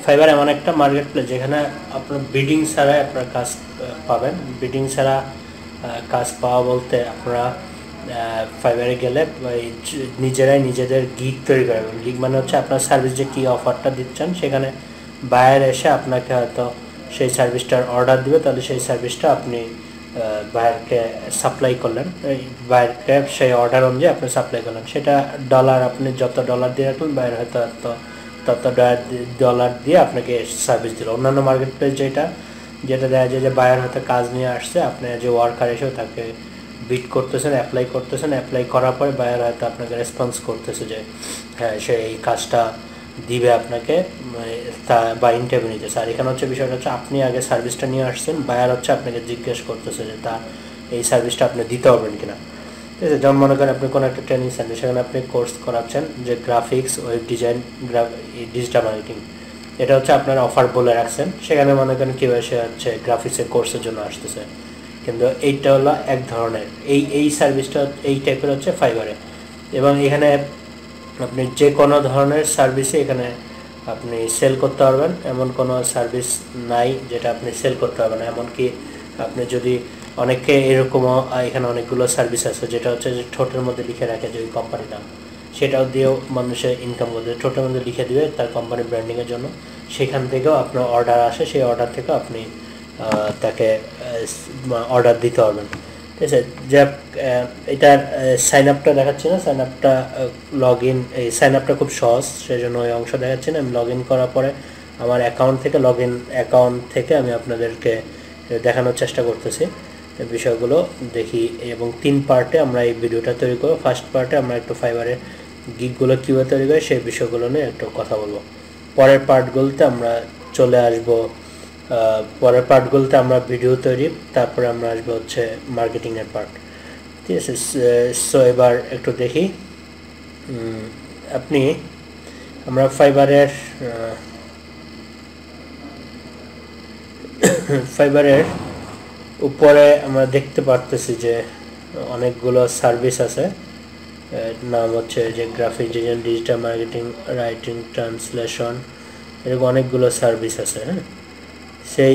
Fibre এমন একটা market place যেখানে আপনার বিডিং ছাড়াই আপনার কাজ পাবেন। বিডিং ছাড়া কাজ পাওয়া বলতে আপনারা ফাইবারে গেলে নিজেরাই নিজেদের গিগ তৈরি করবেন। গিগ মানে হচ্ছে আপনার সার্ভিস যে কী অফারটা দিচ্ছেন সেখানে বায়ার এসে আপনাকে হয়তো সেই সার্ভিসটার অর্ডার দিবে, তাহলে সেই সার্ভিসটা আপনি বায়ারকে সাপ্লাই করলেন, বায়ারকে সেই অর্ডার অনুযায়ী আপনি সাপ্লাই করলেন। সেটা ডলার আপনি যত ডলার দিয়ে রাখলেন বায়ার হয়তো তত ডলার দিয়ে আপনাকে সার্ভিস দিল। অন্যান্য মার্কেট প্লেস যেটা দেখা যায় যে বায়ার হয়তো কাজ নিয়ে আসছে, আপনি যে ওয়ার্কার এসেও তাকে বিড করতেছেন, অ্যাপ্লাই করার পরে বায়ার হয়তো আপনাকে রেসপন্স করতেছে যে হ্যাঁ সে এই কাজটা দিবে আপনাকে বা ইন্টারভিউ নিতেছে। আর এখানে হচ্ছে বিষয়টা হচ্ছে আপনি আগে সার্ভিসটা নিয়ে আসছেন, বায়ার হচ্ছে আপনাকে জিজ্ঞেস করতেছে যে এই সার্ভিসটা আপনি দিতে পারবেন কিনা। ঠিক আছে, যেমন মনে করেন আপনি কোনো একটা ট্রেনিং সেন্টার, সেখানে আপনি কোর্স করাচ্ছেন যে graphics, web design, digital marketing, এটা হচ্ছে আপনার অফার বলে রাখছেন। সেখানে মনে করেন কেউ এসে হচ্ছে গ্রাফিক্সের কোর্সের জন্য আসতেছে, কিন্তু এইটা হলো এক ধরনের এই সার্ভিসটা এই টাইপের হচ্ছে ফাইবারে। এবং এখানে আপনি যে কোনো ধরনের সার্ভিসে এখানে আপনি সেল করতে পারবেন, এমন কোনো সার্ভিস নাই যেটা আপনি সেল করতে পারবেন। এমনকি আপনি যদি অনেকে এরকমও এখানে অনেকগুলো সার্ভিস আছে যেটা হচ্ছে যে ঠোঁটের মধ্যে লিখে রাখে যে ওই কোম্পানির নাম, সেটাও দিয়েও মানুষের ইনকাম করতে, ঠোঁটের মধ্যে লিখে দিবে তার কোম্পানির ব্র্যান্ডিংয়ের জন্য। সেখান থেকেও আপনার অর্ডার আসে, সেই অর্ডার থেকেও আপনি তাকে অর্ডার দিতে পারবেন। ঠিক আছে, যা এটার সাইন আপটা দেখাচ্ছি না, সাইন আপটা এই সাইন আপটা খুব সহজ, সেই জন্য ওই অংশ দেখাচ্ছি না। আমি লগ ইন করার পরে আমার অ্যাকাউন্ট থেকে আমি আপনাদেরকে দেখানোর চেষ্টা করতেছি বিষয়গুলো দেখি। এবং 3 পার্টে আমরা এই ভিডিওটা তৈরি করবো। ফার্স্ট পার্টে আমরা একটু ফাইবারের গিগগুলো কীভাবে তৈরি করে সেই বিষয়গুলো নিয়ে একটু কথা বলবো। পরের পার্টগুলোতে আমরা চলে আসবো, আমরা ভিডিও তৈরি, তারপরে আমরা আসবো হচ্ছে মার্কেটিংয়ের পার্ট। ঠিক আছে, সো এবার একটু দেখি। আমরা ফাইবারের উপরে আমরা দেখতে পারতেছি যে অনেকগুলো সার্ভিস আছে। নাম হচ্ছে যে graphic design, digital marketing, writing, translation, এরকম অনেকগুলো সার্ভিস আছে। হ্যাঁ, সেই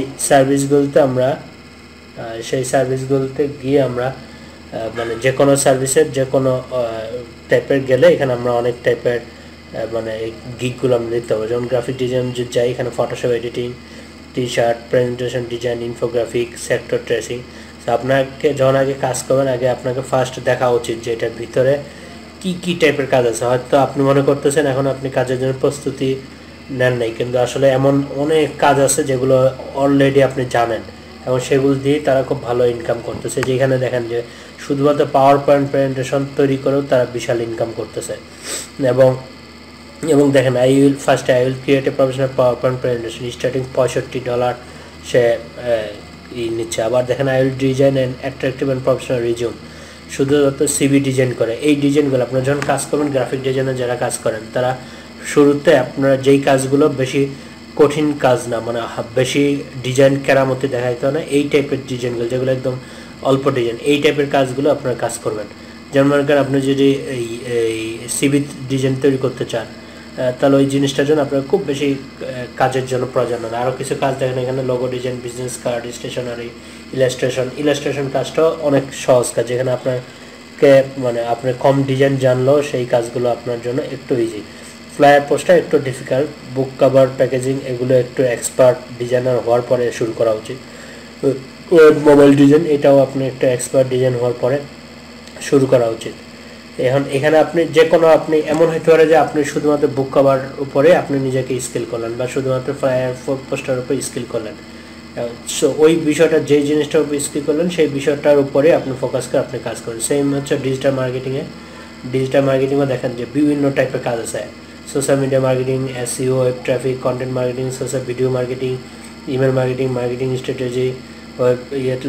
সার্ভিসগুলোতে গিয়ে আমরা মানে যে কোনো সার্ভিসের যে কোনো টাইপের গেলে এখানে আমরা অনেক টাইপের মানে গিগগুলো আমরা দেখতে পাবো। যেমন গ্রাফিক ডিজাইন যদি যাই, এখানে Photoshop editing, T-shirt, presentation design, infographic, sector tracing. তো আপনাকে যখন আগে কাজ করবেন, আগে আপনাকে ফার্স্ট দেখা উচিত যে এটার ভিতরে কি টাইপের কাজ আছে। হয়তো আপনি মনে করতেছেন এখন আপনি কাজের জন্য প্রস্তুতি নেন নাই, কিন্তু আসলে এমন অনেক কাজ আছে যেগুলো অলরেডি আপনি জানেন এবং সেগুলো দিয়ে তারা খুব ভালো ইনকাম করতেছে। যেখানে দেখেন যে শুধুমাত্র পাওয়ার পয়েন্ট প্রেজেন্টেশন তৈরি করেও তারা বিশাল ইনকাম করতেছে। এবং দেখেন I will create a professional power point presentation, starting $65 সে নিচ্ছে। আবার দেখেন I will design and attractive and professional resume, শুধুমাত্র সিভি ডিজাইন করে। এই ডিজাইনগুলো আপনারা যখন কাজ করবেন, গ্রাফিক ডিজাইনে যারা কাজ করেন তারা শুরুতে আপনারা যেই কাজগুলো বেশি কঠিন কাজ না, মানে বেশি ডিজাইন কেরামতি দেখাইতে না, এই টাইপের ডিজাইনগুলো যেগুলো একদম অল্প ডিজাইন, এই টাইপের কাজগুলো আপনারা কাজ করবেন। যেমন মনে করেন আপনি যদি এই সিভি ডিজাইন তৈরি করতে চান, তাহলে ওই জিনিসটার জন্য আপনার খুব বেশি কাজের জন্য প্রয়োজন না। আরও কিছু কাজ দেখেন এখানে, logo design, business card, stationery, illustration কাজটাও অনেক সহজ কাজ, যেখানে আপনাকে মানে আপনি কম ডিজাইন জানলেও সেই কাজগুলো আপনার জন্য একটু ইজি। ফ্লায়ার পোস্টার একটু ডিফিকাল্ট, বুক কভার, প্যাকেজিং, এগুলো একটু এক্সপার্ট ডিজাইনার হওয়ার পরে শুরু করা উচিত। ওয়েব মোবাইল ডিজাইন, এটাও আপনি একটু এক্সপার্ট ডিজাইন হওয়ার পরে শুরু করা উচিত। এখানে আপনি যে কোনো এমন হতে পারে যে আপনি শুধুমাত্র বুক কভার উপরে আপনি নিজেকে স্কিল করলেন, বা শুধুমাত্র ফ্লায়ার পোস্টার উপরে স্কিল করলেন। সো ওই বিষয়টা, যেই জিনিসটার উপর স্কিল করলেন সেই বিষয়টার উপরে আপনি ফোকাস করে আপনি কাজ করেন। সেম হচ্ছে ডিজিটাল মার্কেটিংয়ে দেখেন যে বিভিন্ন টাইপের কাজ আছে। Social media marketing, SEO, web traffic, content marketing, social video marketing, email marketing strategy,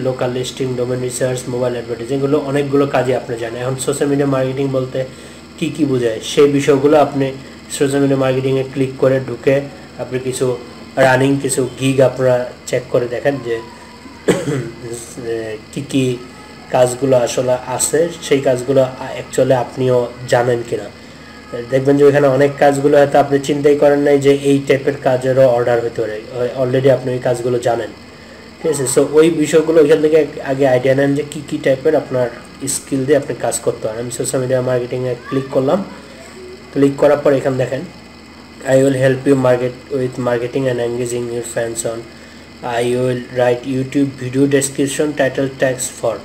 local listing, domain research, mobile advertising, এগুলো অনেকগুলো কাজই আপনি জানেন। এখন সোশ্যাল মিডিয়া মার্কেটিং বলতে কি বোঝায় সেই বিষয়গুলো আপনি সোশ্যাল মিডিয়া মার্কেটিংয়ে ক্লিক করে ঢুকে আপনি কিছু গিগ আপনারা চেক করে দেখেন যে কি কাজগুলো আসলে আছে, সেই কাজগুলো অ্যাকচুয়ালি আপনিও জানেন কিনা। দেখবেন যে ওইখানে অনেক কাজগুলো হয়তো আপনি চিন্তাই করেন নাই যে এই টাইপের কাজেরও অর্ডার হতে পারে, অলরেডি আপনি ওই কাজগুলো জানেন, ঠিক আছে। সো ওই বিষয়গুলো ওইখান থেকে আগে আইডিয়া নেন যে কী টাইপের আপনার স্কিল দিয়ে আপনি কাজ করতে পারেন। আমি সোশ্যাল মিডিয়া মার্কেটিংয়ে ক্লিক করলাম, ক্লিক করার পর এখানে দেখেন I will help you with marketing and engaging your fans on. I will write YouTube video description, title, tags for.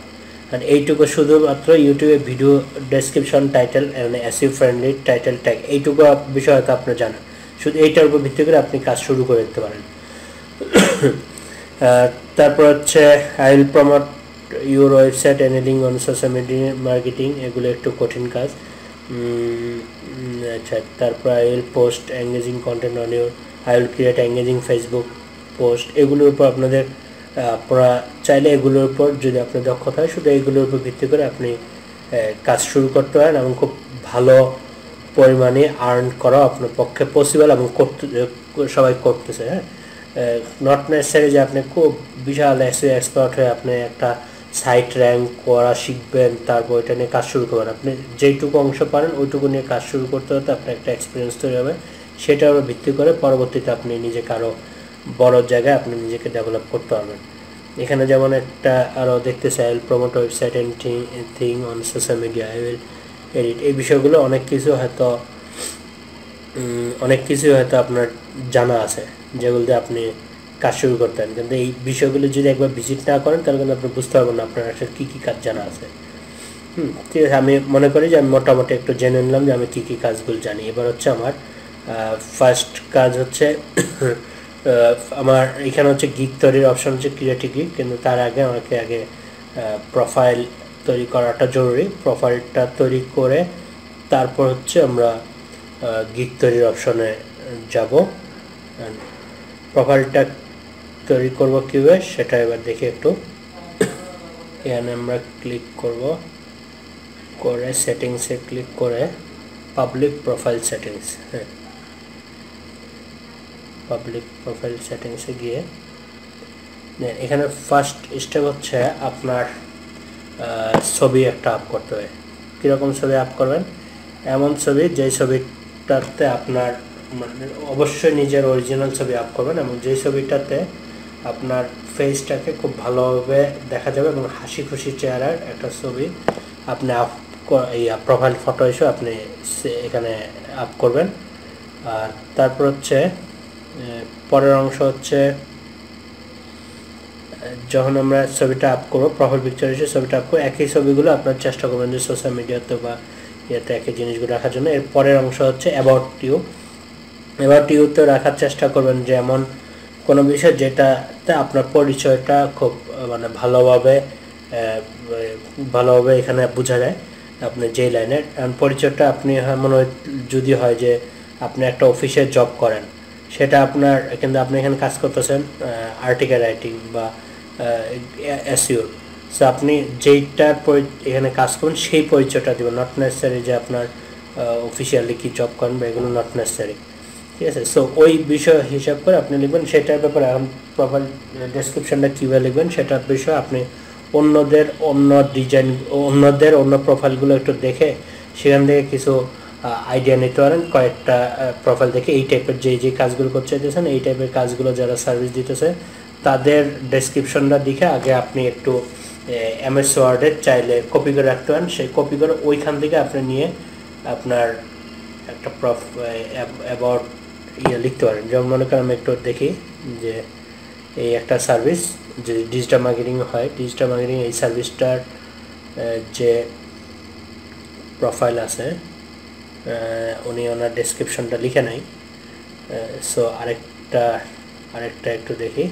And এইটুকু শুধুমাত্র ইউটিউবে ভিডিও ডেসক্রিপশন, টাইটেল এবং এসইও ফ্রেন্ডলি টাইটেল ট্যাগ, এইটুকু বিষয় হয়তো আপনি জানেন। শুধু এইটার উপর ভিত্তি করে আপনি কাজ শুরু করে দিতে পারেন। তারপর হচ্ছে I will promote your website and link on social media marketing, এগুলো একটু কঠিন কাজ। আচ্ছা, তারপর I will post engaging content on your, I will create engaging Facebook post. এগুলোর উপর আপনাদের আপনারা চাইলে এগুলোর উপর যদি আপনার দক্ষতা হয়, শুধু এগুলোর উপর ভিত্তি করে আপনি কাজ শুরু করতে পারেন এবং খুব ভালো পরিমাণে আর্ন করা আপনার পক্ষে পসিবল এবং করতে সবাই করতেছে। হ্যাঁ, নট নেসেসারি যে আপনি খুব বিশাল এসইও এক্সপার্ট হয়ে আপনি একটা সাইট র্যাঙ্ক করা শিখবেন তারপর এটা নিয়ে কাজ শুরু করবেন। আপনি যেইটুকু অংশ পারেন ওইটুকু নিয়ে কাজ শুরু করতে হতে আপনার একটা এক্সপিরিয়েন্স তৈরি হবে, সেটার উপর ভিত্তি করে পরবর্তীতে আপনি নিজেকে আরও বড় জায়গায় আপনি নিজেকে ডেভেলপ করতে পারবেন। এখানে যেমন একটা আরও দেখতেছে I will promote website and thing on social media, I will edit. এই বিষয়গুলো অনেক কিছু হয়তো আপনার জানা আছে যেগুলো দিয়ে আপনি কাজ শুরু করতেন, কিন্তু এই বিষয়গুলো যদি একবার ভিজিট না করেন তাহলে কিন্তু আপনি বুঝতে পারবেন না আপনার আসলে কী কাজ জানা আছে। ঠিক আছে, আমি মনে করি যে আমি মোটামুটি একটু জেনে নিলাম যে আমি কী কাজগুলো জানি। এবার হচ্ছে আমার ফার্স্ট কাজ হচ্ছে আমার এখানে হচ্ছে গিগ তৈরির অপশন হচ্ছে ক্রিয়েটিভ গিগ, কিন্তু তার আগে আমাকে প্রোফাইল তৈরি করাটা জরুরি। প্রোফাইলটা তৈরি করে তারপর হচ্ছে আমরা গিগ তৈরির অপশনে যাব। প্রোফাইলটা তৈরি করব কীভাবে সেটা এবার দেখি একটু। এখানে আমরা ক্লিক করব, করে সেটিংসে ক্লিক করে পাবলিক প্রোফাইল সেটিংস, হ্যাঁ পাবলিক প্রোফাইল সেটিংসে গিয়ে এখানে ফার্স্ট স্টেপ হচ্ছে আপনার ছবি একটা আপ করতে হবে। কীরকম ছবি আপ করবেন? এমন ছবি যেই ছবিটাতে আপনার মানে অবশ্যই নিজের অরিজিনাল ছবি আপ করবেন এবং যেই ছবিটাতে আপনার ফেসটাকে খুব ভালোভাবে দেখা যাবে এবং হাসি খুশি চেহারার একটা ছবি আপনি প্রোফাইল ফটো হিসেবে আপনি এখানে আপ করবেন। আর তারপর হচ্ছে পরের অংশ হচ্ছে যখন আমরা ছবিটা আপ করবো প্রোফাইল পিকচার হিসেবে ছবিটা আপ করবো, একই ছবিগুলো আপনার চেষ্টা করবেন যে সোশ্যাল মিডিয়াতে বা ইয়েতে একই জিনিসগুলো রাখার জন্য। এর পরের অংশ হচ্ছে অ্যাবাউট ইউ। অ্যাবাউট ইউতে রাখার চেষ্টা করবেন যে এমন কোনো বিষয় যেটাতে আপনার পরিচয়টা খুব মানে ভালোভাবে এখানে বোঝা যায় আপনি যেই লাইনের পরিচয়টা আপনি মনে হয় যদি হয় যে আপনি একটা অফিসে জব করেন, সেটা আপনার কিন্তু আপনি এখানে কাজ করতেছেন আর্টিকেল রাইটিং বা এসইও, সো আপনি যেইটার এখানে কাজ করুন সেই পরিচয়টা দেবেন। নট নেসেসারি যে আপনার অফিসিয়ালি কি জব করেন বা এগুলো নট নেসেসারি, ঠিক আছে। সো ওই বিষয় হিসাব করে আপনি লিখবেন সেটার ব্যাপারে। এখন প্রোফাইল ডেসক্রিপশনটা কীভাবে লিখবেন সেটার বিষয়ে আপনি অন্যদের অন্য প্রোফাইলগুলো একটু দেখে সেখান থেকে কিছু আইডিয়া নিতে পারেন। কয়েকটা প্রোফাইল দেখে এই টাইপের যে কাজগুলো করতে চাইতেছেন, এই টাইপের কাজগুলো যারা সার্ভিস দিতেছে তাদের ডেসক্রিপশনটা দেখে আগে আপনি একটু এমএস ওয়ার্ডে চাইলে কপি করে রাখতে পারেন। সেই কপি করে ওইখান থেকে আপনি নিয়ে আপনার একটা অ্যাবাউট লিখতে পারেন। যেমন মনে করেন আমি একটু দেখি যে এই একটা সার্ভিস যদি ডিজিটাল মার্কেটিং হয়, ডিজিটাল মার্কেটিং এই সার্ভিসটার যে প্রোফাইল আছে উনি ওনার ডেসক্রিপশনটা লিখে নাই। সো আরেকটা একটু দেখি,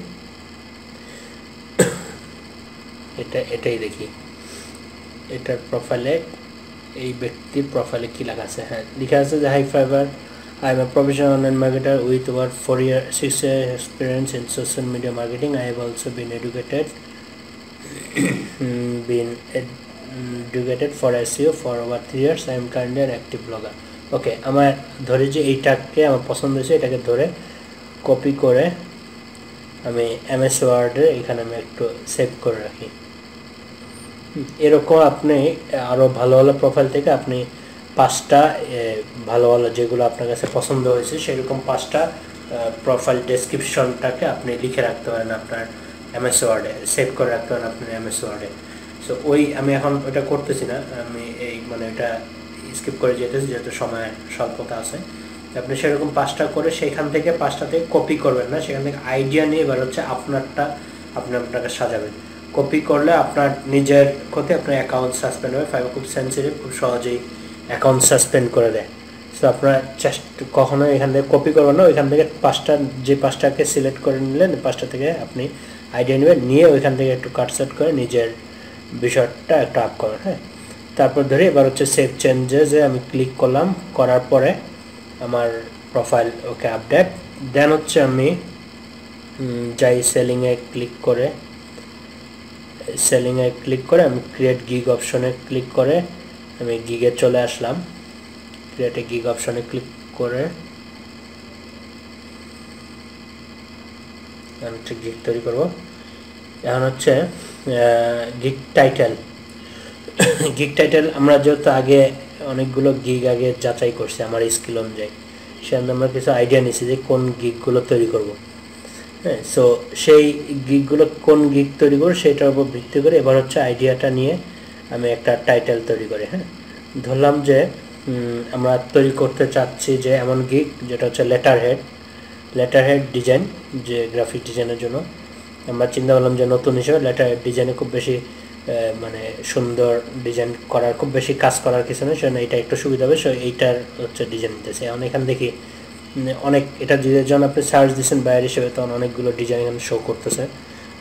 এটাই দেখি এটার প্রোফাইলে এই ব্যক্তির প্রোফাইলে কী লেখা আছে। হ্যাঁ, লেখা আছে যে high fibre I am a professional online marketer with over 6 years experience in social media marketing. I have also been educated for SEO for over 3 years. I am currently an active blogger. ওকে, আমার ধরে যে এইটাকে আমার পছন্দ হয়েছে, এটাকে ধরে copy করে আমি এমএস ওয়ার্ডে এখানে আমি একটু সেভ করে রাখি। এরকম আপনি আরও ভালো ভালো প্রোফাইল থেকে আপনি 5টা ভালো ভালো যেগুলো আপনার কাছে পছন্দ হয়েছে সেরকম 5টা প্রোফাইল ডেসক্রিপশনটাকে আপনি লিখে রাখতে পারেন আপনার এমএস ওয়ার্ডে, সেভ করে রাখতে পারেন আপনার এমএস ওয়ার্ডে। সো আমি এখন ওটা করতেছি না, আমি মানে এটা স্কিপ করে যেতেছি যেহেতু সময় স্বল্পতা আছে। আপনি সেরকম 5টা করে সেখান থেকে 5টাতে কপি করবেন না, সেখান থেকে আইডিয়া নিয়ে এবার হচ্ছে আপনারটা আপনি আপনাকে সাজাবেন। কপি করলে আপনার নিজের ক্ষতি, আপনার অ্যাকাউন্ট সাসপেন্ড হবে। ফাইবার খুব সেন্সিটিভ, খুব সহজেই অ্যাকাউন্ট সাসপেন্ড করে দেয়। সো আপনারা কখনো এখান থেকে কপি করবেন না, ওইখান থেকে 5টাকে সিলেক্ট করে নিলেন, 5টা থেকে আপনি আইডিয়া নেবেন, নিয়ে ওইখান থেকে একটু কাটসাট করে নিজের বিষয়টা একটা আপ করেন। হ্যাঁ, তারপর ধরে এবার হচ্ছে সেভ চেঞ্জেসে আমি ক্লিক করলাম, করার পরে আমার প্রোফাইল ওকে আপডেট। দেন হচ্ছে আমি যাই সেলিংয়ে ক্লিক করে আমি ক্রিয়েট গিগ অপশনে ক্লিক করে আমি গিগে চলে আসলাম। ক্রিয়েট এ গিগ অপশনে ক্লিক করে আমি হচ্ছে গিগ তৈরি করব। এখন হচ্ছে গিগ টাইটেল আমরা যেহেতু আগে অনেকগুলো গিগ আগে যাচাই করছি আমার স্কিল অনুযায়ী, সেখানে আমরা কিছু আইডিয়া নিয়েছি যে কোন গিগগুলো তৈরি করব। হ্যাঁ, সো সেই গিগগুলো কোন গিগ তৈরি করবো সেটার উপর ভিত্তি করে এবার হচ্ছে আইডিয়াটা নিয়ে আমি একটা টাইটেল তৈরি করি। হ্যাঁ, ধরলাম যে আমরা তৈরি করতে চাচ্ছি যে এমন গিগ যেটা হচ্ছে লেটার হেড ডিজাইন, যে গ্রাফিক ডিজাইনের জন্য আমরা চিন্তা করলাম যে নতুন হিসেবে লেটার হেড ডিজাইনে খুব বেশি মানে সুন্দর ডিজাইন করার, খুব বেশি কাজ করার কিছু নেই, সেজন্য এটা একটু সুবিধা হবে। সো এইটার হচ্ছে ডিজাইন নিতেছে। এখন এখান দেখি অনেক, এটা যখন আপনি সার্চ দিচ্ছেন বায়ার হিসেবে তখন অনেকগুলো ডিজাইন এখানে শো করতেছে।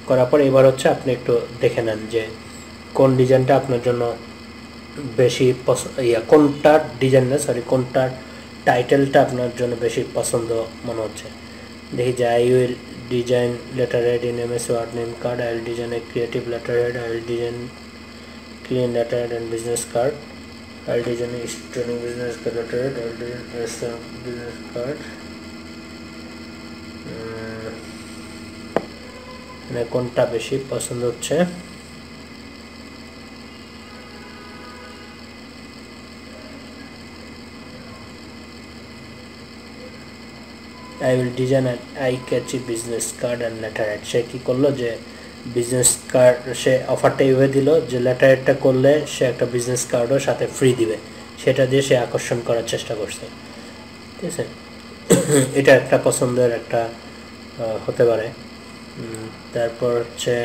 করার পর এবার হচ্ছে আপনি একটু দেখে নেন যে কোন ডিজাইনটা আপনার জন্য বেশি কোনটার কোনটার টাইটেলটা আপনার জন্য বেশি পছন্দ মনে হচ্ছে। দেখি যে I will design letter head in MS Word name card, I will design a creative letter head, I will design clean letter head and business card, I'll design a stunning business card letter head, I'll design a business card. মানে কোনটা বেশি পছন্দ হচ্ছে? I will design an eye-catchy business card and letterhead. সে কি করলো যে business card, সে অফারটা এভাবে দিল যে লেটারটা করলে সে একটা বিজনেস কার্ডও সাথে ফ্রি দিবে, সেটা দিয়ে সে আকর্ষণ করার চেষ্টা করছে। ঠিক আছে, এটা একটা পছন্দের একটা হতে পারে। তারপর হচ্ছে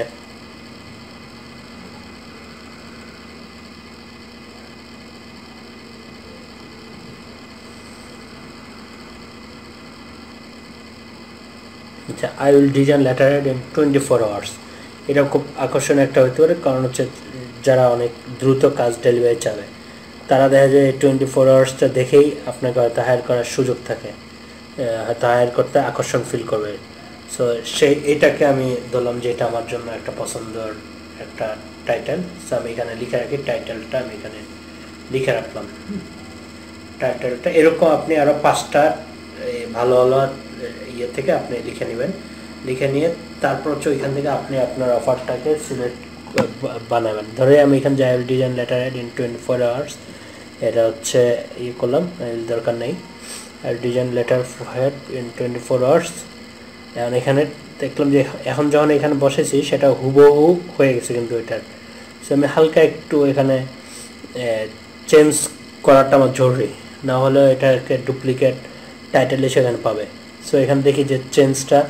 আচ্ছা, I will design letter head in 24 hours। এটা খুব আকর্ষণীয় একটা হতে পারে, কারণ হচ্ছে যারা অনেক দ্রুত কাজ ডেলিভারি চাবে তারা দেখা যায় 24 আওয়ার্সটা দেখেই আপনাকে হয়তো হায়ার করার সুযোগ থাকে, হয়তো হায়ার করতে আকর্ষণ ফিল করবে। সো এটাকে আমি ধরলাম যে এটা আমার জন্য একটা পছন্দের একটা টাইটেল। সো আমি এখানে লিখে রাখি, টাইটেলটা আমি এখানে লিখে রাখলাম। টাইটেলটা এরকম আপনি আরও 5টা ভালো ভালো ইয়ে থেকে আপনি লিখে নেবেন, লিখে নিয়ে তারপর হচ্ছে ওইখান থেকে আপনি আপনার অফারটাকে সিলেক্ট বানাবেন। ধরে আমি এখানে যে I will design letter head in 24 hours, এটা হচ্ছে ইয়ে করলাম, দরকার নেই। I will design letter head in 24 hours। এখন এখানে দেখলাম যে এখন যখন এখানে বসেছি সেটা হুবহু হয়ে গেছে কিন্তু এটার। সো আমি হালকা একটু এখানে চেঞ্জ করাটা আমার জরুরি, না হলে এটাকে ডুপ্লিকেট টাইটেলে সেখানে পাবে। সো এখানে দেখি যে চেঞ্জটা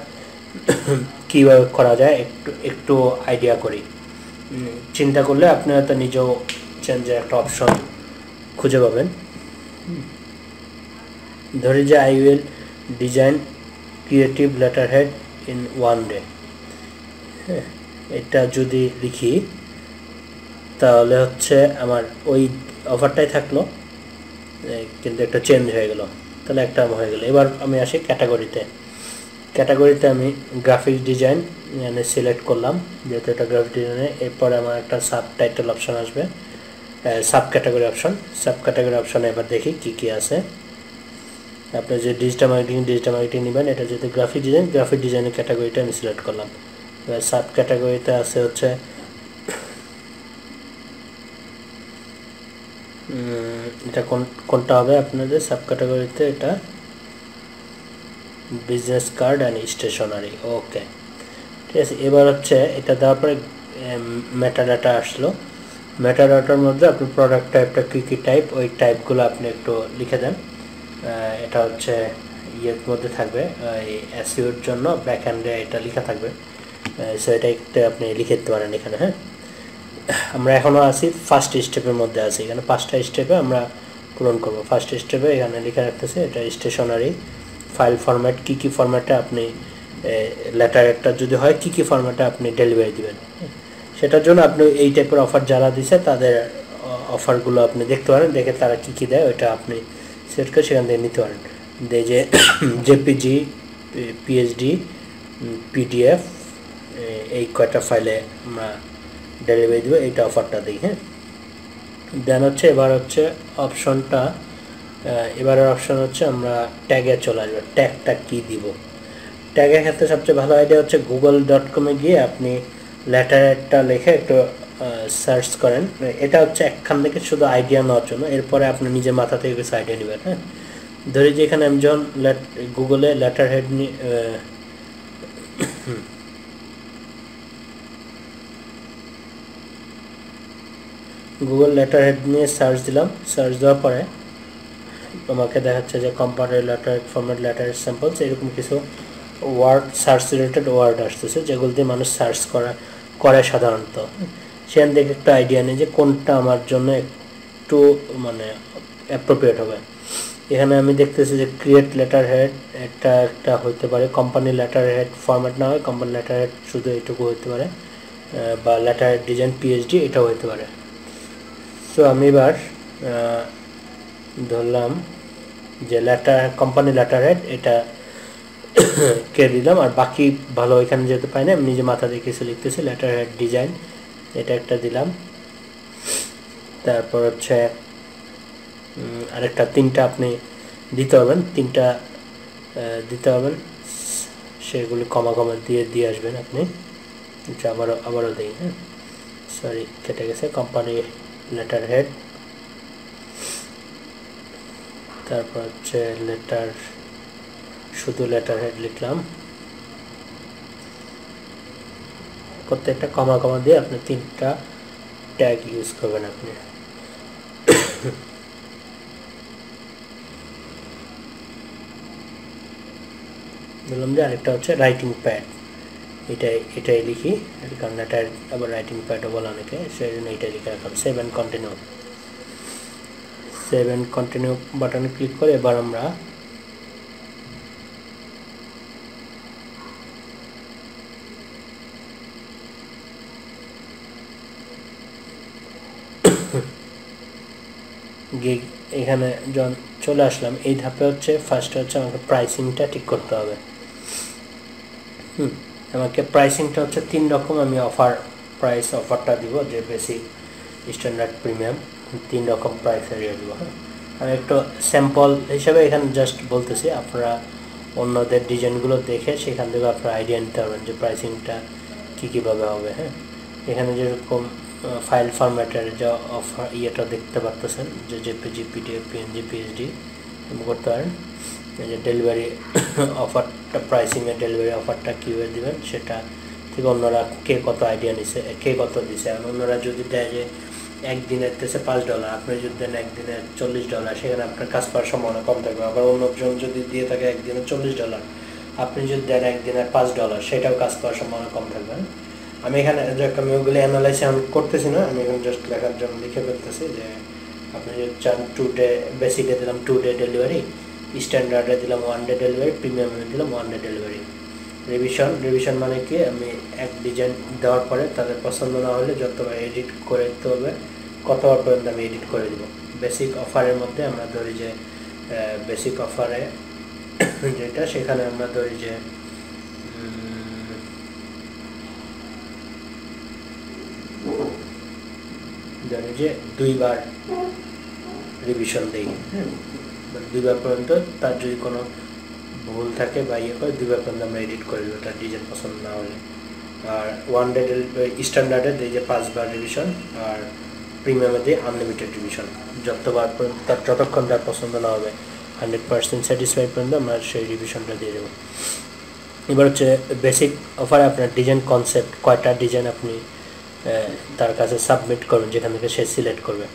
কীভাবে করা যায়, একটু আইডিয়া করি। চিন্তা করলে আপনি হয়তো নিজেও চেঞ্জের একটা অপশন খুঁজে পাবেন। ধরি যে I will design creative letter head in 1 day। হ্যাঁ, এটা যদি লিখি তাহলে হচ্ছে আমার ওই অফারটাই থাকলো, কিন্তু একটা চেঞ্জ হয়ে গেল, তাহলে একটা হয়ে গেল। এবার আমি আসি ক্যাটাগরিতে আমি গ্রাফিক ডিজাইন মানে সিলেক্ট করলাম, যেহেতু এটা গ্রাফিক ডিজাইনে। এরপরে আমার একটা সাব টাইটেল অপশান আসবে, সাব ক্যাটাগরি অপশানে এবার দেখি কি আছে। আপনি যে ডিজিটাল মার্কেটিং নেবেন, এটা যেহেতু গ্রাফিক ডিজাইনের ক্যাটাগরিটা আমি সিলেক্ট করলাম। এবার সাব ক্যাটাগরিতে আছে হচ্ছে এটা কোনটা হবে আপনাদের সাব ক্যাটাগরিতে? এটা বিজনেস কার্ড অ্যান্ড স্টেশনারি। ওকে, ঠিক আছে। এবার হচ্ছে এটা দেওয়ার পরে মেটাডাটা আসলো। মেটাডাটার মধ্যে আপনি প্রোডাক্ট টাইপটা কী কী টাইপ, ওই টাইপগুলো আপনি একটু লিখে দেন। এটা হচ্ছে ইয়ের মধ্যে থাকবে, এই এসইওর জন্য ব্যাক এন্ডে এটা লেখা থাকবে। সো এটা একটু আপনি লিখে দিতে পারেন এখানে। হ্যাঁ, আমরা এখনও আছি ফার্স্ট স্টেপের মধ্যে আছি। এখানে 5টা স্টেপে আমরা পূরণ করব। ফার্স্ট স্টেপে এখানে লেখা রাখতেছে এটা স্টেশনারি ফাইল ফরম্যাট, কী কী ফরম্যাটে আপনি লেটার একটা যদি হয় কী কী ফরম্যাটে আপনি ডেলিভারি দেবেন। সেটার জন্য আপনি এই টাইপের অফার যারা দিছে তাদের অফারগুলো আপনি দেখতে পারেন, দেখে তারা কী কী দেয় ওইটা আপনি সেট করে সেখান থেকে নিতে পারেন। যে জেপিজি, পিএইচডি, পিডিএফ, এই কয়টা ফাইলে আমরা ডেলিভারি দেবো, এইটা অফারটা দিই। হ্যাঁ, দেন হচ্ছে এবার হচ্ছে অপশনটা, এবারের অপশন হচ্ছে আমরা ট্যাগে চলে আসবো। ট্যাগটা কী দিব? ট্যাগের ক্ষেত্রে সবচেয়ে ভালো আইডিয়া হচ্ছে google.com-এ গিয়ে আপনি লেটারটা লিখে একটু সার্চ করেন। এটা হচ্ছে একখান থেকে শুধু আইডিয়া নেওয়ার জন্য, এরপরে আপনি নিজের মাথা থেকে কিছু আইডিয়া নেবেন। হ্যাঁ, ধরি যে এখানে আমি যখন গুগলে লেটার হেড নিয়ে গুগল লেটার হেড নিয়ে সার্চ দিলাম। সার্চ দেওয়ার পরে আমাকে দেখাচ্ছে যে compounded letter format letter samples, এরকম কিছু ওয়ার্ড, সার্চ রিলেটেড ওয়ার্ড আসতেছে যেগুলো দিয়ে মানুষ সার্চ করে সাধারণত। সেখান থেকে একটা আইডিয়া নেই যে কোনটা আমার জন্য একটু মানে অ্যাপ্রোপ্রিয়েট হবে। এখানে আমি দেখতেছি যে ক্রিয়েট লেটার হেড একটা হইতে পারে, কোম্পানি লেটার হেড ফরম্যাট না হয় কোম্পানি লেটার হেড শুধু এইটুকু হইতে পারে, বা লেটার হেড ডিজাইন পিএইচডি এটাও হইতে পারে। সো আমি এবার ধরলাম যে কোম্পানি লেটার হেড এটা কে দিলাম, আর বাকি ভালো এখানে যেতে পাই না, আমি নিজে মাথা দিয়ে কিছু লিখতেছি। লেটার হেড ডিজাইন এটা একটা দিলাম। তারপর হচ্ছে আরেকটা 3টা আপনি দিতে পারবেন, 3টা দিতে পারবেন, সেগুলি কমা দিয়ে আসবেন আপনি। আবারও দিই। হ্যাঁ, সরি কেটে গেছে। কোম্পানি লেটার হেড, তারপর হচ্ছে শুধু লেটার হেড লিখলাম। প্রত্যেকটা কমা দিয়ে আপনি 3টা ট্যাগ ইউজ করবেন আপনি। বললাম যে আরেকটা হচ্ছে রাইটিং প্যাড, এটাই লিখি, কারণ লেটার আবার রাইটিং প্যাডও বলা অনেকে, সেই জন্য এইটাই লিখে রাখলাম। সেভ অ্যান্ড কন্টিনিউ বাটনে ক্লিক করে এবার আমরা এখানে যখন চলে আসলাম এই ধাপে হচ্ছে ফার্স্টে হচ্ছে আমাকে প্রাইসিংটা ঠিক করতে হবে। আমাকে প্রাইসিংটা হচ্ছে 3 রকম আমি অফারটা দিব, যে বেসিক, স্ট্যান্ডার্ড, প্রিমিয়াম, 3 রকম প্রাইস এরিয়া দিব। হ্যাঁ, আমি একটু স্যাম্পল হিসাবে এখানে জাস্ট বলতেছি, আপনারা অন্যদের ডিজাইনগুলো দেখে সেখান থেকে আপনারা আইডিয়া নিতে পারবেন যে প্রাইসিংটা কীভাবে হবে। হ্যাঁ, এখানে যেরকম ফাইল ফরম্যাটের যা অফার ইয়েটা দেখতে পারতেছেন, যে জেপিজি, পিডিএফ, পিএনজি, পিএইচডি করতে পারেন। যে ডেলিভারি অফারটা, প্রাইসিংয়ের ডেলিভারি অফারটা কীভাবে দেবেন সেটা থেকে অন্যরা কে কত আইডিয়া নিছে, কে কত দিছে। অন্যরা যদি দেয় যে একদিনের দিচ্ছে $5, আপনি যদি দেন একদিনে $40, সেখানে আপনার কাজ পাওয়ার সম্ভাবনা কম থাকবে। আবার অন্যজন যদি দিয়ে থাকে একদিনে $40, আপনি যদি দেন একদিনে $5, সেটাও কাজ পাওয়ার সম্ভাবনা কম থাকবে। আমি এখানে আমি ওগুলো অ্যানালাইসিস করতেছি না, আমি এখন জাস্ট লেখার জন্য লিখে ফেলতেছি যে আপনি যদি চান 2 ডে, বেসিকে দিলাম 2 ডে ডেলিভারি, স্ট্যান্ডার্ডে দিলাম 1 ডে ডেলিভারি, প্রিমিয়ামে দিলাম 1 ডে ডেলিভারি। রিভিশন মানে কি, আমি এক ডিজাইন দেওয়ার পরে তাদের পছন্দ না হলে যতবার এডিট করে দিতে হবে কতবার পর্যন্ত আমি এডিট করে দেবো। বেসিক অফারের মধ্যে আমরা ধরি যে বেসিক অফারে যেটা, সেখানে আমরা ধরি যে জানি যে 2বার রিভিশন দিই। হ্যাঁ, 2বার পর্যন্ত তার যদি কোনো ভুল থাকে বা ইয়ে করে 2বার পর্যন্ত আমরা এডিট করে দেবো তার ডিজাইন পছন্দ না হলে। আর 1 ডে স্ট্যান্ডার্ডে দিই যে 5বার রিভিশন, আর প্রিমিয়ামে দিয়ে আনলিমিটেড রিভিশন যতবার যতক্ষণ তার পছন্দ না হবে 100% স্যাটিসফাইড পর্যন্ত আমরা সেই রিভিশনটা দিয়ে দেবো। এবার হচ্ছে বেসিক অফারে আপনার ডিজাইন কনসেপ্ট কয়টা ডিজাইন আপনি তার কাছে সাবমিট করবেন যেখান থেকে সে সিলেক্ট করবে।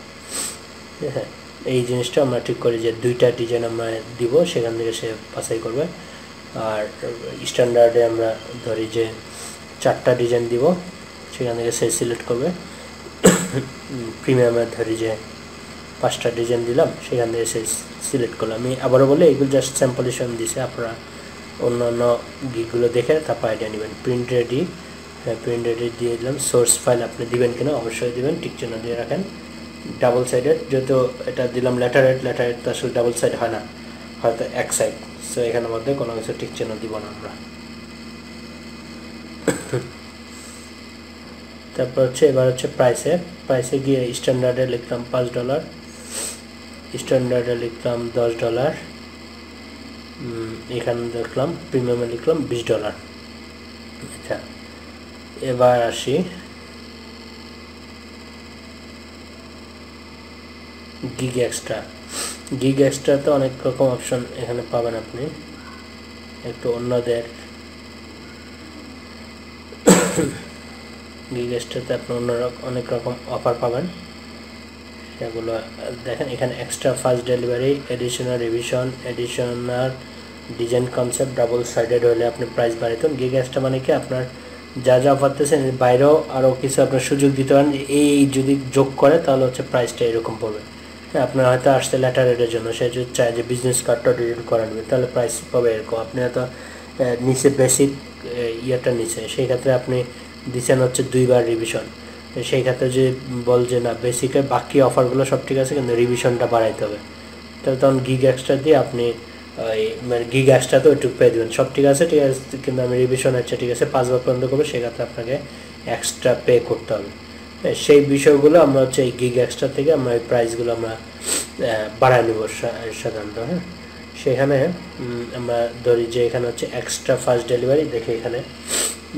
হ্যাঁ, এই জিনিসটা আমরা ঠিক করি যে 2টা ডিজাইন আমরা দিব, সেখান থেকে সে বাছাই করবে। আর স্ট্যান্ডার্ডে আমরা ধরি যে 4টা ডিজাইন দিব, সেখান থেকে সে সিলেক্ট করবে। প্রিমিয়ামে ধরি যে 5টা ডিজাইন দিলাম, সেখান থেকে সে সিলেক্ট করলাম। আমি আবারও বলে এগুলো জাস্ট স্যাম্পলেশন দিছে, আপনারা অন্যান্য গিকগুলো দেখে তারপর আইডিয়া নেবেন। প্রিন্ট রেডি দিয়ে দিলাম। সোর্স ফাইল আপনি দিবেন কিনা অবশ্যই দিবেন, টিক চিহ্ন দিয়ে রাখেন। ডাবল সাইডেড, যেহেতু এটা দিলাম লেটারেড তো আসলে ডাবল সাইড হয় না, হয়তো এক সাইড, সো এখানের মধ্যে কোনো কিছু টিক চিহ্ন দিব না আমরা। তারপর হচ্ছে এবার হচ্ছে প্রাইসে গিয়ে স্ট্যান্ডার্ডে লিখলাম $5, স্ট্যান্ডার্ডে লিখলাম $10, এখানে দেখলাম প্রিমিয়ামে লিখলাম $20। আচ্ছা, এবার আসি গিগ এক্সট্রা তো অনেক রকম অপশন এখানে পাবেন আপনি, একটু অন্যদের গিগ এক্সট্রাতে আপনি অনেক রকম অফার পাবেন, সেগুলো দেখেন। এখানে extra fast delivery, additional revision, additional design concept, double sided হলে আপনি প্রাইস বাড়াইতেন। গিগ এক্সট্রা মানে কি আপনার যা অফার দিচ্ছেন বাইরেও আরও কিছু আপনার সুযোগ দিতে পারেন, এই যদি যোগ করে তাহলে হচ্ছে প্রাইসটা এরকম পড়বে। হ্যাঁ, আপনার হয়তো আসছে লেটার রেটের জন্য, সে যদি চায় যে বিজনেস কার্ডটা ডিলিট করে নেবে, তাহলে প্রাইস পাবে এরকম। আপনি হয়তো নিচে বেসিক ইয়েটা নিচে, সেই ক্ষেত্রে আপনি দিচ্ছেন হচ্ছে 2বার রিভিশন, সেই ক্ষেত্রে যে বল যে না বেসিকে বাকি অফারগুলো সব ঠিক আছে কিন্তু রিভিশনটা বাড়াইতে হবে, তাহলে তখন গিগ এক্সট্রা দিয়ে আপনি মানে গিগ এক্সট্রা তো ওইটুকু পেয়ে দেবেন, সব ঠিক আছে কিন্তু আমি রিভিশন হচ্ছে ঠিক আছে 5বার পর্যন্ত করবো, সেক্ষেত্রে আপনাকে এক্সট্রা পে করতে হবে। সেই বিষয়গুলো আমরা হচ্ছে এই গিগ এক্সট্রা থেকে আমরা এই প্রাইসগুলো আমরা বাড়ায় নেব সাধারণত। হ্যাঁ, সেখানে আমরা ধরি যে এখানে হচ্ছে এক্সট্রা ফাস্ট ডেলিভারি, দেখে এখানে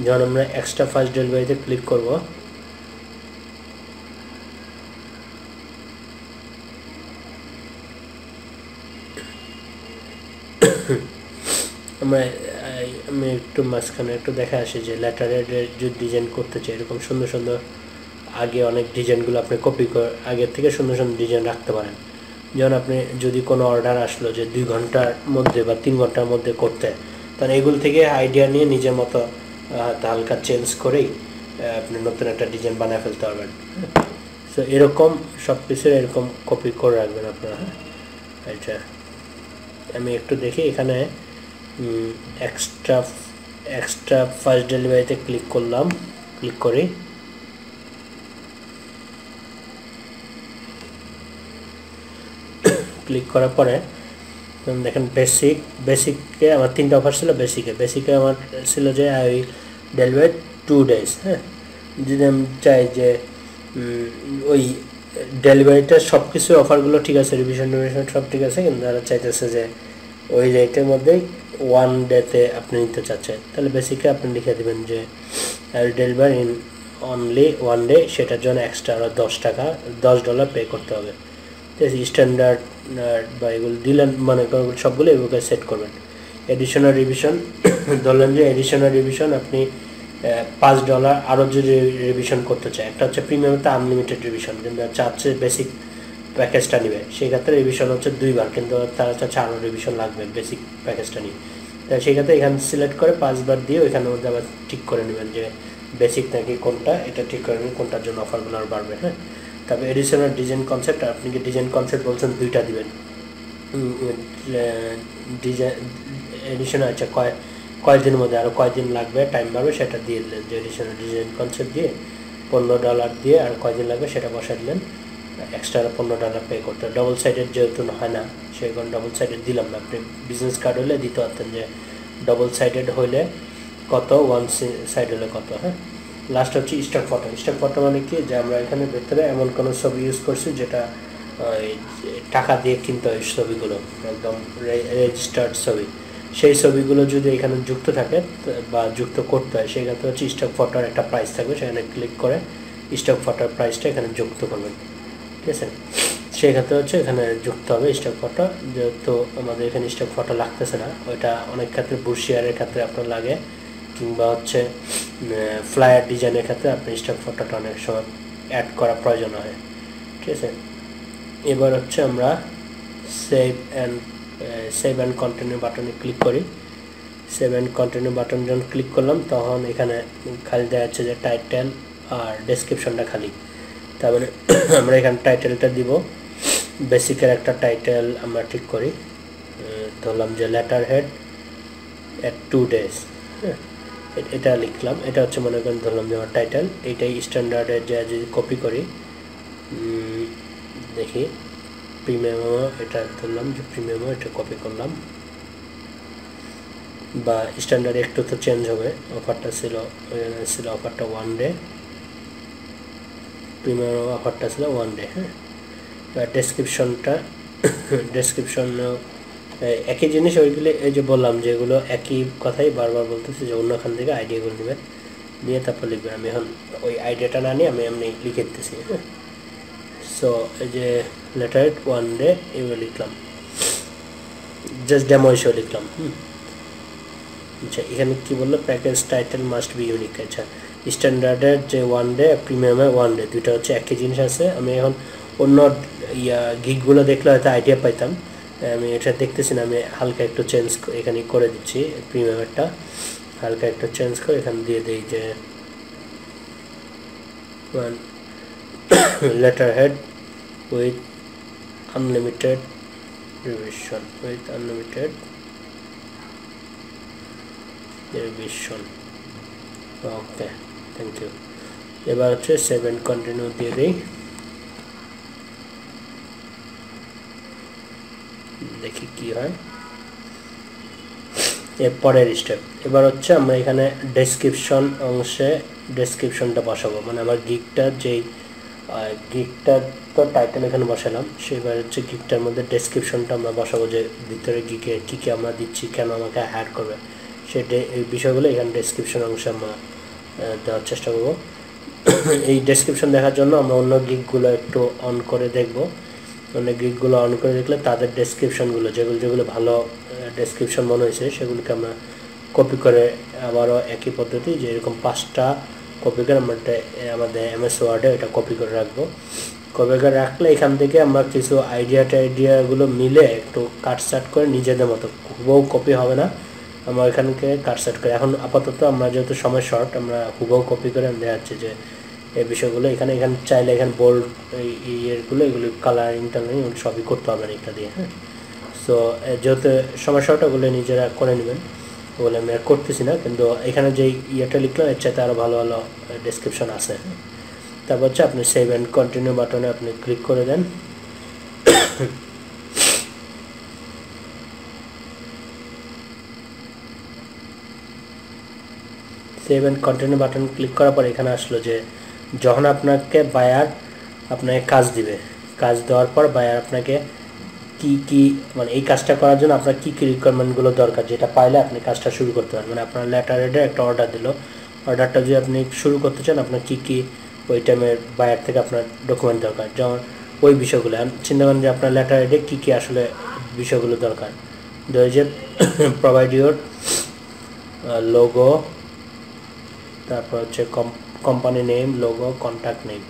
যখন আমরা এক্সট্রা ফাস্ট ডেলিভারিতে ক্লিক করব, আমি একটু মাঝখানে একটু দেখে আসি যে লেটারের যদি ডিজাইন করতে চাই, এরকম সুন্দর সুন্দর আগে অনেক ডিজাইনগুলো আপনি কপি করে আগের থেকে সুন্দর সুন্দর ডিজাইন রাখতে পারেন। যেমন আপনি যদি কোনো অর্ডার আসলো যে 2 ঘন্টার মধ্যে বা 3 ঘন্টার মধ্যে করতে, তাহলে এগুলো থেকে আইডিয়া নিয়ে নিজের মতো হালকা চেঞ্জ করেই আপনি নতুন একটা ডিজাইন বানিয়ে ফেলতে পারবেন। সো এরকম সব কিছু এরকম কপি করে রাখবেন আপনারা। হ্যাঁ, আচ্ছা, আমি একটু দেখি এখানে এক্সট্রা ফার্স্ট ডেলিভারিতে ক্লিক করি। ক্লিক করার পরে দেখেন বেসিকে আমার 3টা অফার ছিল। বেসিকে আমার ছিল যে আই ডেলিভারি 2 days। হ্যাঁ, যদি আমি চাই যে ওই ডেলিভারিটা সব কিছু অফারগুলো ঠিক আছে, রিভিশন সব ঠিক আছে, কিন্তু তারা চাইতেছে যে ওই রেটের মধ্যেই 1 ডেতে আপনি নিতে চাচ্ছেন, তাহলে বেসিকে আপনি লিখে দেবেন যে I deliver in only 1 day, সেটার জন্য এক্সট্রা আরও $10 পে করতে হবে। স্ট্যান্ডার্ড বা এগুলো দিলেন, মানে সবগুলো এগুলো সেট করবেন। এডিশনাল রিভিশন ধরলেন যে এডিশনাল রিভিশন আপনি $5 আরও যদি রিভিশন করতে চায়, একটা হচ্ছে প্রিমিয়ামতে আনলিমিটেড রিভিশন, কিন্তু চাচ্ছে বেসিক প্যাকেজটা নেবে, সেই ক্ষেত্রে রিভিশন হচ্ছে 2বার, কিন্তু তারা চাচ্ছে আরও রিভিশন লাগবে বেসিক প্যাকেজটা নিয়ে। তাই সেই ক্ষেত্রে এখানে সিলেক্ট করে 5বার দিয়ে ওইখানের মধ্যে আবার ঠিক করে নেবেন যে বেসিক নাকি কোনটা, এটা ঠিক করে নেবেন কোনটার জন্য অফারগুলো আর বাড়বে। হ্যাঁ, তবে এডিশনাল ডিজাইন কনসেপ্ট, আপনি কি ডিজাইন কনসেপ্ট বলছেন 2টা দিবেন, ডিজাইন এডিশনাল আচ্ছা কয়দিনের মধ্যে আরও কয়দিন লাগবে টাইম বাড়বে সেটা দিয়ে দিলেন, যে এডিশনাল ডিজাইন কনসেপ্ট দিয়ে $15 দিয়ে আর কয়দিন লাগবে সেটা বসাই দিলেন, এক্সট্রা $15 পে করতে। ডবল সাইডেড যেহেতু হয় না, সেরকম ডবল সাইডেড দিলাম না। আপনি বিজনেস কার্ড হলে দিতে পারতেন যে ডবল সাইডেড হলে কত, 1 সাইড হলে কত। হ্যাঁ, লাস্ট হচ্ছে স্টক ফটো মানে কি, যে আমরা এখানে ভেতরে এমন কোনো ছবি ইউজ করছি যেটা টাকা দিয়ে কিনতে হয়, ছবিগুলো একদম রেজিস্টার্ড ছবি, সেই ছবিগুলো যদি এখানে যুক্ত থাকে বা যুক্ত করতে হয়, সেক্ষেত্রে হচ্ছে স্টক ফটোর একটা প্রাইস থাকবে, সেখানে ক্লিক করে স্টক ফটোর প্রাইসটা এখানে যুক্ত করবেন। আছে। সেক্ষেত্রে হচ্ছে এখানে যুক্ত হবে স্টক ফটো, যেহেতু আমাদের এখানে স্টক ফটো লাগতেছে না, ওইটা অনেক ক্ষেত্রে ব্রোশিয়ারের ক্ষেত্রে আপনার লাগে, কিংবা হচ্ছে ফ্লায়ার ডিজাইনের ক্ষেত্রে আপনি স্টক ফটোটা অনেক সময় অ্যাড করা প্রয়োজন হয়, ঠিক আছে। এবার হচ্ছে আমরা সেভ অ্যান্ড কন্টিনিউ বাটনে ক্লিক করি। সেভ অ্যান্ড কন্টিনিউ বাটন যখন ক্লিক করলাম তখন এখানে খালি দেখা যাচ্ছে যে টাইটেল আর ডেসক্রিপশনটা খালি। তারপরে আমরা এখানে টাইটেলটা দিব, বেসিকের একটা টাইটেল আমরা ঠিক করি, ধরলাম যে লেটার হেড এট 2 days, এটা লিখলাম। এটা হচ্ছে মনে করেন ধরলাম যে আমার টাইটেল, এইটাই স্ট্যান্ডার্ডের যে যদি কপি করি, দেখি প্রিমিয়ামও এটা ধরলাম যে প্রিমিয়ামও এটা কপি করলাম, বা স্ট্যান্ডার্ড একটু তো চেঞ্জ হবে। অফারটা ছিল অফারটা 1 day, প্রিমিয়াম অফারটা ছিল 1 day। হ্যাঁ, এবার ডেসক্রিপশন একই জিনিস, ওইগুলো এই যে বললাম যেগুলো একই কথাই বারবার বলতেছি, যে অন্যখান থেকে আইডিয়াগুলো নেবেন, নিয়ে তারপর লিখবেন। আমি এখন ওই আইডিয়াটা না নিয়ে আমি এমনি লিখে দিতেছি। হ্যাঁ, সো এই যে লেটার 1 day এগুলো লিখলাম, জাস্ট ডেমো হিসেবে লিখলাম। আচ্ছা, এখানে কি বললো, package title must be unique. আচ্ছা, স্ট্যান্ডার্ডের যে 1 day, প্রিমিয়ামে 1 day, দুটো হচ্ছে একই জিনিস আছে। আমি এখন অন্য গিগগুলো দেখলে হয়তো আইডিয়া পাইতাম, আমি এটা দেখতেছি না, আমি হালকা একটু চেঞ্জ এখানে করে দিচ্ছি। প্রিমিয়ামেরটা হালকা একটু চেঞ্জ করে এখানে দিয়ে দিই যে letter head with unlimited revision, okay, thank you. এবার হচ্ছে সেভ অ্যান্ড কন্টিনিউ দিয়ে দিই, দেখি কি হয়। এরপরের স্টেপ, এবার হচ্ছে আমরা এখানে ডেসক্রিপশন অংশে ডেসক্রিপশনটা বসাবো, মানে আমার গিগটার তো টাইটেল এখানে বসালাম, সেবার হচ্ছে গিগটার মধ্যে ডেসক্রিপশনটা আমরা বসাবো, যে ভিতরে গিগে কী কী আমরা দিচ্ছি, কেন আমাকে হ্যাড করবে, এই বিষয়গুলো এখানে ডেসক্রিপশন অংশে আমরা দেওয়ার চেষ্টা করবো। এই ডেসক্রিপশন দেখার জন্য আমরা অন্য গিগগুলো একটু অন করে দেখব। অন্য গিগগুলো অন করে দেখলে তাদের ডেসক্রিপশনগুলো যেগুলো ভালো ডেসক্রিপশন মনে হয়েছে সেগুলোকে আমরা কপি করে আবারও একই পদ্ধতি, যে এরকম 5টা কপি করে আমরা আমাদের MS ওয়ার্ডে এটা কপি করে রাখবো। কপি করে রাখলে এখান থেকে আমরা কিছু আইডিয়াগুলো মিলে একটু কাটসাট করে নিজেদের মতো, হুবহু কপি হবে না, আমরা এখানকে কাটসাট করে, এখন আপাতত আমরা যেহেতু সময় শর্ট, আমরা হুবহু কপি করে দেখা যাচ্ছে যে এই বিষয়গুলো এখানে চাইলে এখানে বোল্ড ইয়েগুলো এগুলো কালারিং টালারিং সবই করতে হবে না এটা দিয়ে। হ্যাঁ, সো যেহেতু সময় শর্ট ওগুলো নিজেরা করে নেবেন, ওগুলো আমি আর করতেছি না, কিন্তু এখানে যে ইয়েটা লিখলাম এর চাইতে আরও ভালো ভালো ডেসক্রিপশন আছে। তারপর হচ্ছে আপনি সেভ অ্যান্ড কন্টিনিউ বাটনে আপনি ক্লিক করে দেন। Save and continue button click করার পর এখানে আসলো যে যখন আপনাকে বায়ার আপনাকে কাজ দিবে, কাজ দেওয়ার পর বায়ার আপনাকে কি মানে এই কাজটা করার জন্য আপনার কি রিকোয়ারমেন্টগুলো দরকার, যেটা পাইলে আপনি কাজটা শুরু করতে পারেন। মানে আপনার লেটার হেডে একটা অর্ডার দিল, অর্ডারটা যদি আপনি শুরু করতে চান, আপনার কি ওই টাইমের বায়ার থেকে আপনার ডকুমেন্ট দরকার, যেমন ওই বিষয়গুলো চিন্তা করেন যে আপনার লেটার হেডে কী আসলে বিষয়গুলো দরকার। ধরে যে প্রোভাইড ইউর লোগো, তারপর হচ্ছে company name, logo, contact name,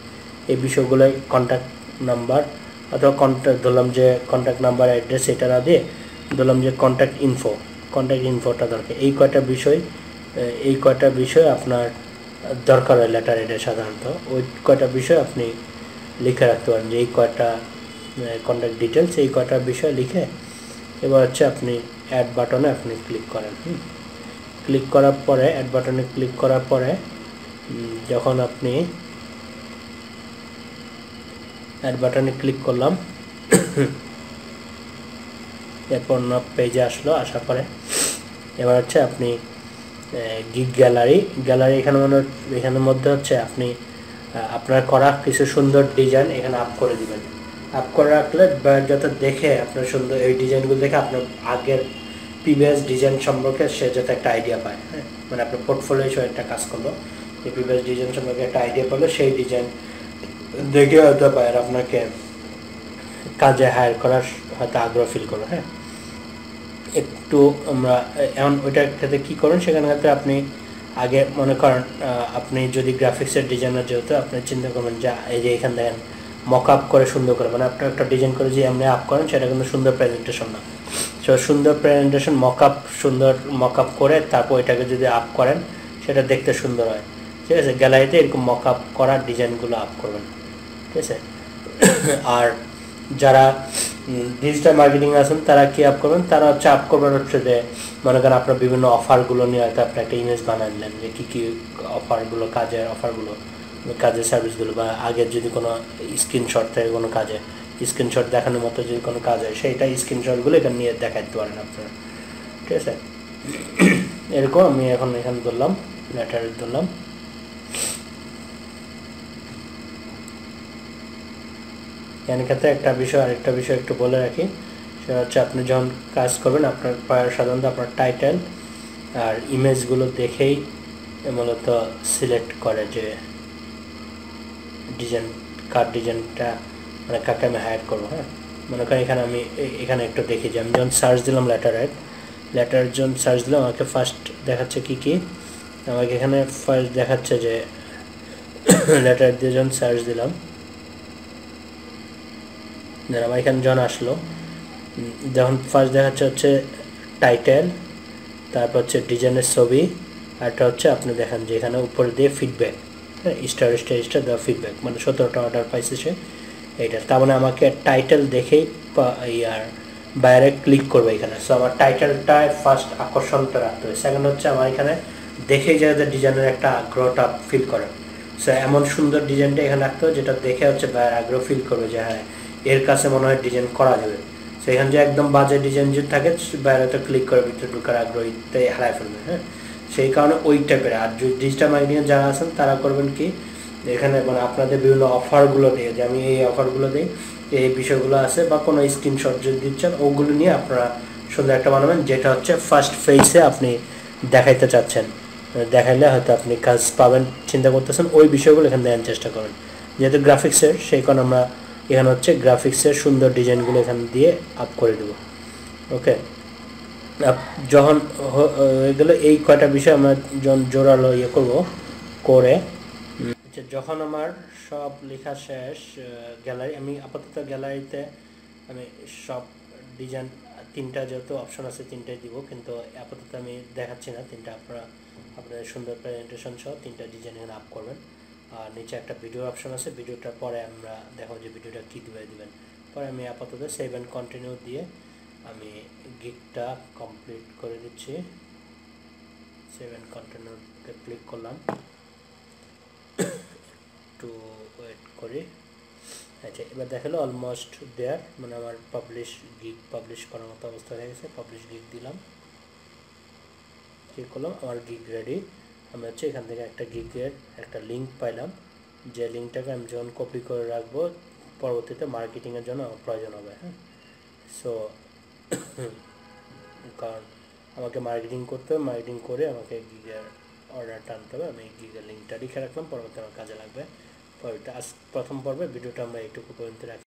এই বিষয়গুলোই, কন্ট্যাক্ট নাম্বার অথবা ধরলাম যে কন্ট্যাক্ট নাম্বার অ্যাড্রেস এটা না দিয়ে ধরলাম যে কন্ট্যাক্ট ইনফোটা দরকার। এই কয়টা বিষয় আপনার দরকার হয় লেটার হেডে সাধারণত, ওই কয়টা বিষয় আপনি লিখে রাখতে পারেন, যে এই কয়টা কন্ট্যাক্ট ডিটেলস, এই কয়টা বিষয় লিখে এবার হচ্ছে আপনি অ্যাড বাটনে আপনি ক্লিক করেন। ক্লিক করার পরে অ্যাড বাটনে ক্লিক করার পরে যখন আপনি অ্যাড বাটনে ক্লিক করলাম, এরপর পেজে আসার পরে এবার হচ্ছে আপনি গিগ গ্যালারি এখানের মধ্যে হচ্ছে আপনি আপনার করা কিছু সুন্দর ডিজাইন এখানে আপ করে দিবেন। আপ করে রাখলে যাতে দেখে আপনার সুন্দর এই ডিজাইনগুলো দেখে আপনার আগের প্রিভিয়াস ডিজাইন সম্পর্কে সে যাতে একটা আইডিয়া পায়। হ্যাঁ, মানে আপনার পোর্টফোলিও হিসেবে একটা কাজ করলো, এই প্রিভিয়াস ডিজাইন সম্পর্কে একটা আইডিয়া পেলো, সেই ডিজাইন দেখে হয়তো পায় আর আপনাকে কাজে হায়ার করার হয়তো আগ্রহ ফিল করবে। হ্যাঁ, একটু আমরা এখন ওইটার ক্ষেত্রে কী করুন, সেখানে ক্ষেত্রে আপনি আগে মনে করেন আপনি যদি গ্রাফিক্সের ডিজাইনার যেহেতু আপনি চিন্তা করবেন যে এই যে এখানে দেখেন মক আপ করে সুন্দর করে, মানে আপনার একটা ডিজাইন করে যে এমনি আপ করেন সেটা কিন্তু সুন্দর প্রেজেন্টেশন না। সো সুন্দর প্রেজেন্টেশন সুন্দর মক আপ করে তারপর এটাকে যদি আপ করেন সেটা দেখতে সুন্দর হয়। ঠিক আছে, গ্যালারিতে এরকম মক আপ করা ডিজাইনগুলো আপ করবেন। ঠিক আছে, আর যারা ডিজিটাল মার্কেটিং আছেন তারা কি আপ করবেন, তারা হচ্ছে আপ করবেন হচ্ছে যে মনে করেন আপনার বিভিন্ন অফারগুলো নিয়ে হয়তো আপনি একটা ইমেজ বানিয়ে দিলেন যে কী কী অফারগুলো, কাজের অফারগুলো, কাজের সার্ভিসগুলো, বা আগের যদি কোনো স্ক্রিনশট থাকে কোনো কাজে স্ক্রিনশট দেখানোর মতো যদি কোনো কাজ হয় সেইটা স্ক্রিনশটগুলো এখানে নিয়ে দেখাই দিতে পারেন আপনারা। ঠিক আছে, এরকম আমি এখন এখানে ধরলাম লেটার ধরলাম। এখানে ক্ষেত্রে একটা বিষয় আরেকটা বিষয় একটু বলে রাখি, সেটা হচ্ছে আপনি যখন কাজ করবেন আপনার সাধারণত আপনার টাইটেল আর ইমেজগুলো দেখেই মূলত সিলেক্ট করে যে ডিজাইন কার ডিজাইনটা মানে কাকে আমি হায়ার করবো। হ্যাঁ, মনে করেন এখানে আমি এখানে একটু দেখি যে আমি যখন সার্চ দিলাম লেটার যখন সার্চ দিলাম আমাকে ফার্স্ট দেখাচ্ছে কি কি, আমাকে এখানে ফার্স্ট দেখাচ্ছে যে লেটার দিয়ে যখন সার্চ দিলাম আমার এখানে যখন আসলো যখন ফার্স্ট দেখাচ্ছে হচ্ছে টাইটেল, তারপর হচ্ছে ডিজাইনের ছবি, আরটা হচ্ছে আপনি দেখেন যে এখানে উপরে দিয়ে ফিডব্যাক, হ্যাঁ স্টার দেওয়া ফিডব্যাক, মানে 17টা অর্ডার পাইছে সে এইটা। তার মানে আমাকে টাইটেল দেখেই ইয়ার বাইরে ক্লিক করবে এখানে। সো আমার টাইটেলটায় ফার্স্ট আকর্ষণটা রাখতে হবে। সেকেন্ড হচ্ছে আমার এখানে দেখেই যাতে ডিজাইনের একটা আগ্রহটা ফিল করে। সো এমন সুন্দর ডিজাইনটা এখানে রাখতে হবে যেটা দেখে হচ্ছে বাইরে আগ্রহ ফিল করবে যে হ্যাঁ এর কাছে মনে হয় ডিজাইন করা যাবে। সো এখানে যে একদম বাজে ডিজাইন যদি থাকে বাইরে তো ক্লিক করে ভিতরে ঢুকার আগ্রহীতে হারায় ফেলবে। হ্যাঁ, সেই কারণে ওই টাইপের। আর ডিজিটাল মার্কেটিংয়ে যারা আছেন তারা করবেন কি, এখানে মানে আপনাদের বিভিন্ন অফারগুলো দিয়ে যে আমি এই অফারগুলো দিই, এই বিষয়গুলো আছে, বা কোনো স্ক্রিনশট যদি দিচ্ছেন ওগুলো নিয়ে আপনারা সুন্দর একটা বানাবেন যেটা হচ্ছে ফার্স্ট ফেসে আপনি দেখাইতে চাচ্ছেন। দেখাইলে হয়তো আপনি কাজ পাবেন চিন্তা করতেছেন, ওই বিষয়গুলো এখানে দেওয়ার চেষ্টা করেন। যেহেতু গ্রাফিক্সের সেই কারণে আমরা এখানে হচ্ছে গ্রাফিক্সের সুন্দর ডিজাইনগুলো এখানে দিয়ে আপ করে দেবো। ওকে, যখন এগুলো এই কয়টা বিষয় আমরা যখন জোরালো ইয়ে করবো করে যখন আমার সব লেখা শেষ, গ্যালারি আমি আপাতত গ্যালারিতে আমি সব ডিজাইন তিনটা যেহেতু অপশন আছে তিনটাই দিব, কিন্তু আপাতত আমি দেখাচ্ছি না তিনটা। আপনাদের সুন্দর প্রেজেন্টেশন সহ তিনটা ডিজাইন এখানে আপ করবেন। আর নিচে একটা ভিডিও অপশন আছে, ভিডিওটার পরে আমরা দেখো যে ভিডিওটা কী দিবেন। পরে আমি আপাতত সেভ অ্যান্ড কন্টিনিউ দিয়ে আমি গিগটা কমপ্লিট করে দিচ্ছি। সেভ অ্যান্ড কন্টিনিউতে ক্লিক করলাম, একটু ওয়েট করি। আচ্ছা, এবার দেখালো অলমোস্ট দেয়ার, মানে আমার গিগ পাবলিশ করার মতো অবস্থা হয়ে গেছে। পাবলিশ গিগ দিলাম, ক্লিক করলাম, আমার গিগ রেডি। আমি হচ্ছে এখান থেকে একটা গিগের একটা লিঙ্ক পাইলাম, যে লিঙ্কটাকে আমি যখন কপি করে রাখবো পরবর্তীতে মার্কেটিংয়ের জন্য আমার প্রয়োজন হবে। হ্যাঁ, সো কারণ আমাকে মার্কেটিং করতে হবে, মার্কেটিং করে আমাকে গিগের অর্ডারটা আনতে হবে। আমি গিগের লিঙ্কটা লিখে রাখলাম, পরবর্তী আমার কাজে লাগবে। পরবর্তী প্রথম পর্বে ভিডিওটা আমরা এইটুকু পর্যন্ত রাখি।